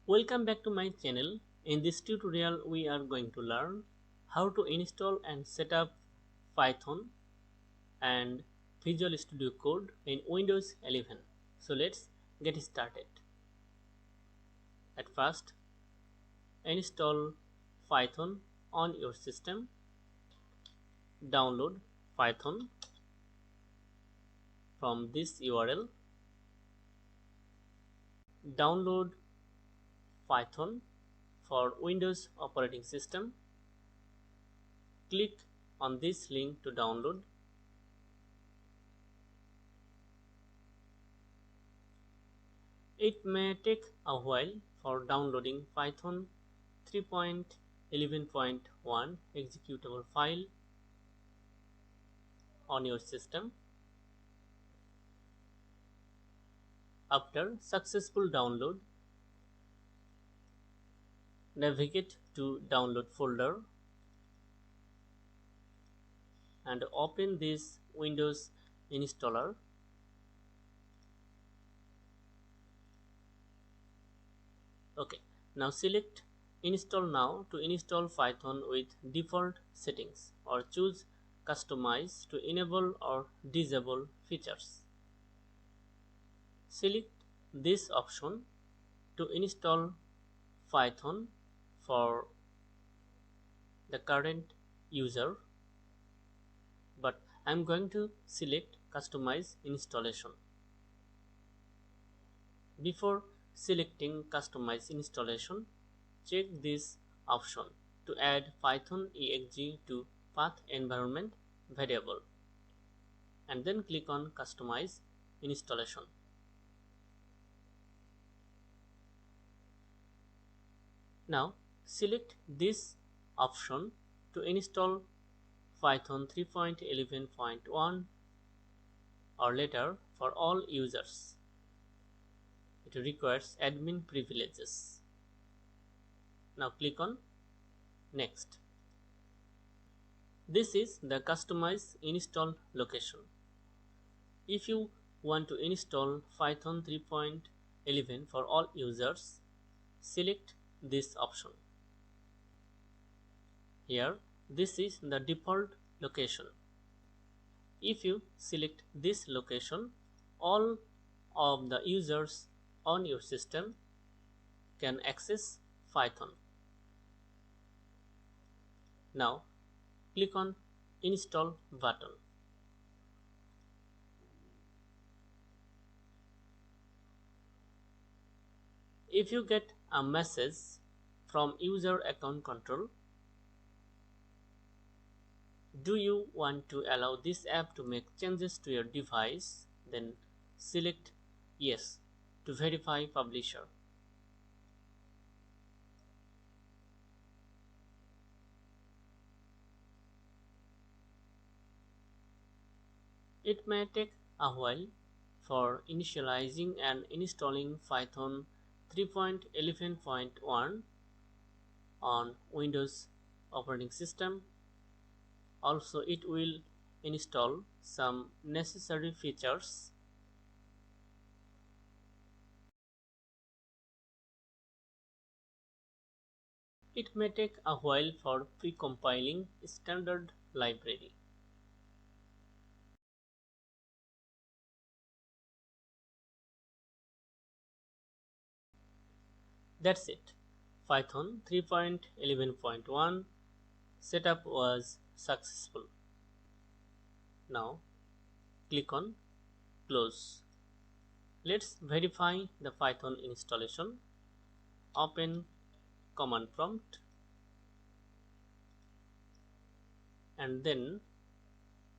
Welcome back to my channel. In this tutorial we are going to learn how to install and set up Python and Visual Studio Code in Windows 11. So let's get started. At first, install Python on your system. Download Python from this URL. Download Python for Windows operating system. Click on this link to download. It may take a while for downloading Python 3.11.1 executable file on your system. After successful download, navigate to download folder and open this Windows installer. Okay, now select install now to install Python with default settings, or choose customize to enable or disable features. Select this option to install Python for the current user, but I'm going to select customize installation. Before selecting customize installation, check this option to add Python exe to path environment variable and then click on customize installation. Now select this option to install Python 3.11.1 or later for all users. It requires admin privileges. Now click on next. This is the customize install location. If you want to install Python 3.11 for all users, select this option. Here, this is the default location. If you select this location, all of the users on your system can access Python. Now, click on Install button. If you get a message from user account control, do you want to allow this app to make changes to your device? Then select yes to verify publisher. It may take a while for initializing and installing Python 3.11.1 on Windows operating system. Also, it will install some necessary features. It may take a while for pre-compiling standard library. That's it. Python 3.11.1 setup was successful. Now click on close. Let's verify the Python installation. Open command prompt and then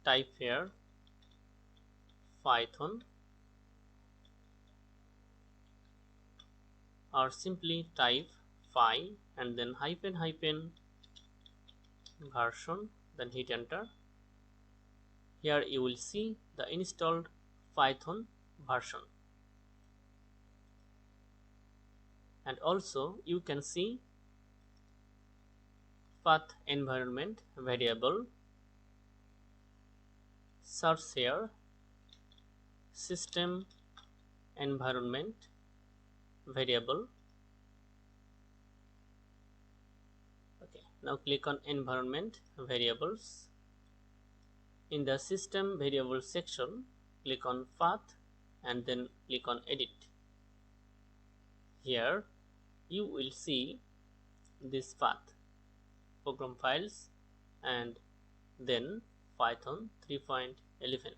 type here Python, or simply type py and then hyphen hyphen version, then hit enter. Here you will see the installed Python version, and also you can see path environment variable, search here system environment variable, Now click on environment variables. In the system variables section, click on path and then click on edit. Here you will see this path, program files, and then Python 3.11.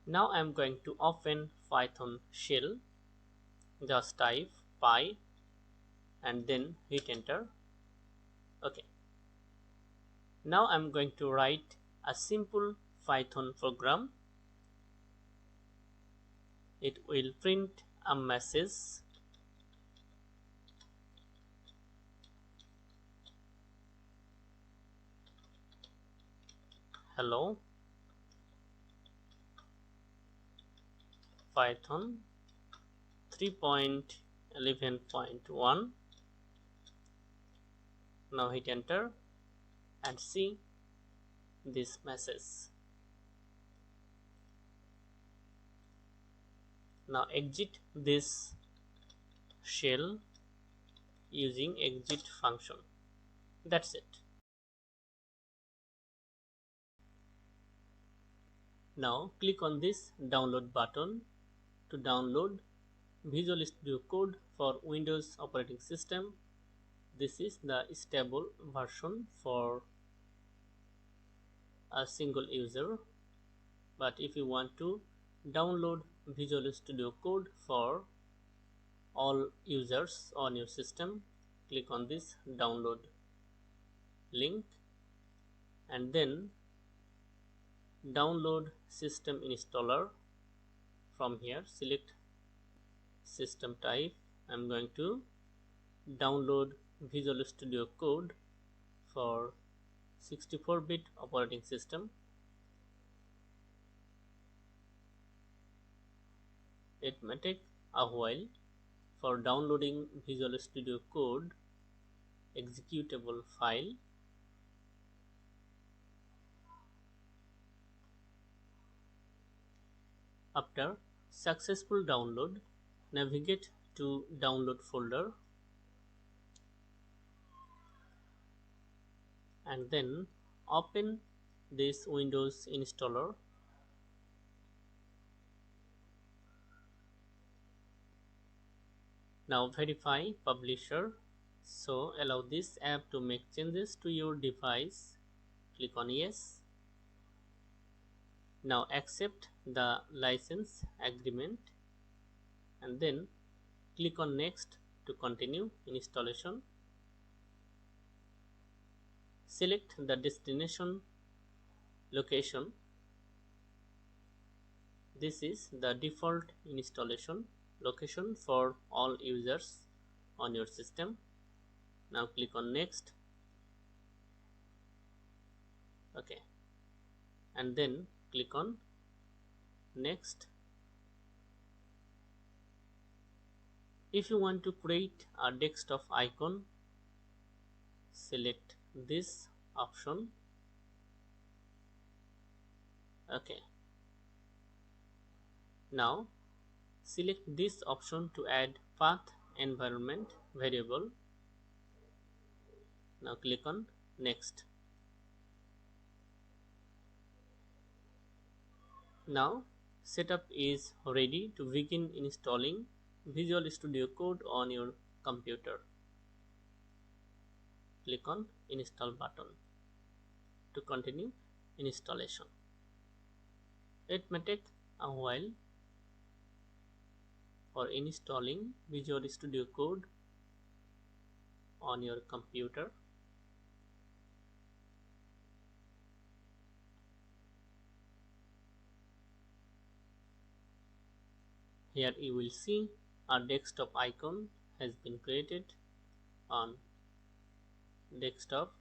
Now I am going to open Python shell. Just type py and then hit enter. Okay. Now I am going to write a simple Python program. It will print a message. Hello Python 3.11.1. Now hit enter and see this message. Now exit this shell using exit function. That's it. Now click on this download button to download Visual Studio Code for Windows operating system. This is the stable version for a single user, but if you want to download Visual Studio Code for all users on your system, click on this download link and then download system installer. From here select system type. I'm going to download Visual Studio Code for 64-bit operating system. It may take a while for downloading Visual Studio Code executable file. After successful download, navigate to download folder and then open this Windows installer. Now verify publisher. So allow this app to make changes to your device. Click on yes. Now accept the license agreement and then click on next to continue installation. Select the destination location. This is the default installation location for all users on your system. Now click on next. Okay, and then click on next. If you want to create a desktop icon, select this option. Okay, now select this option to add path environment variable. Now click on next. Now setup is ready to begin installing Visual Studio Code on your computer. Click on install button to continue installation. It may take a while for installing Visual Studio Code on your computer. Here you will see our desktop icon has been created on desktop.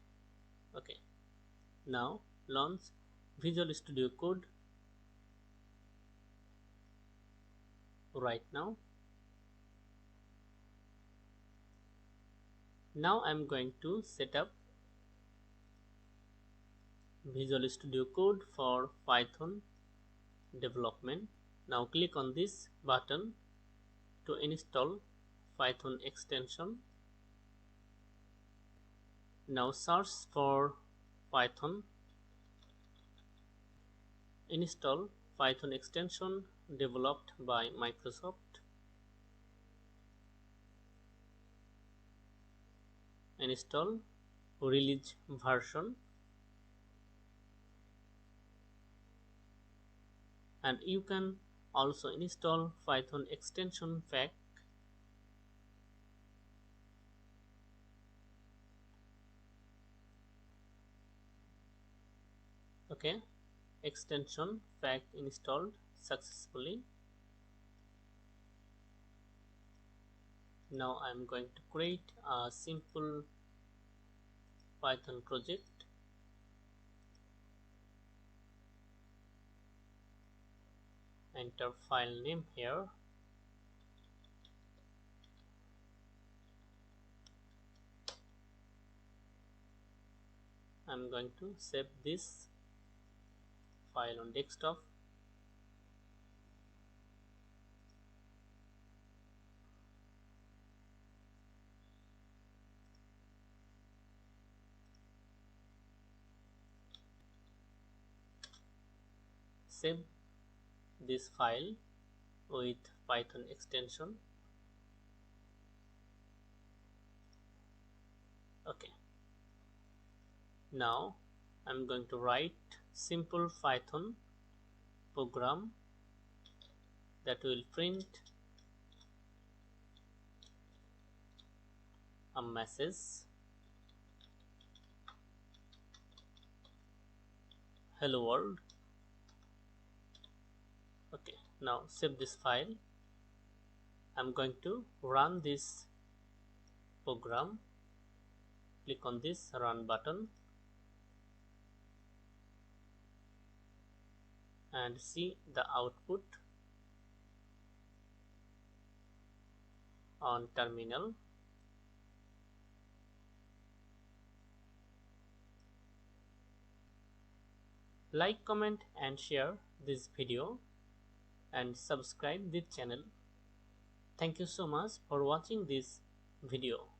Okay, now launch Visual Studio Code right now. Now I'm going to set up Visual Studio Code for Python development. Now click on this button to install Python extension. Now search for Python. Install Python extension developed by Microsoft. Install release version, and you can also install Python extension pack. Okay, extension pack installed successfully. Now I'm going to create a simple Python project. Enter file name here. I'm going to save this file on desktop. Save this file with Python extension. Okay, now I'm going to write simple Python program that will print a message, hello world. Okay, now save this file. I'm going to run this program. Click on this run button and see the output on terminal. Like, comment and share this video and subscribe this channel. Thank you so much for watching this video.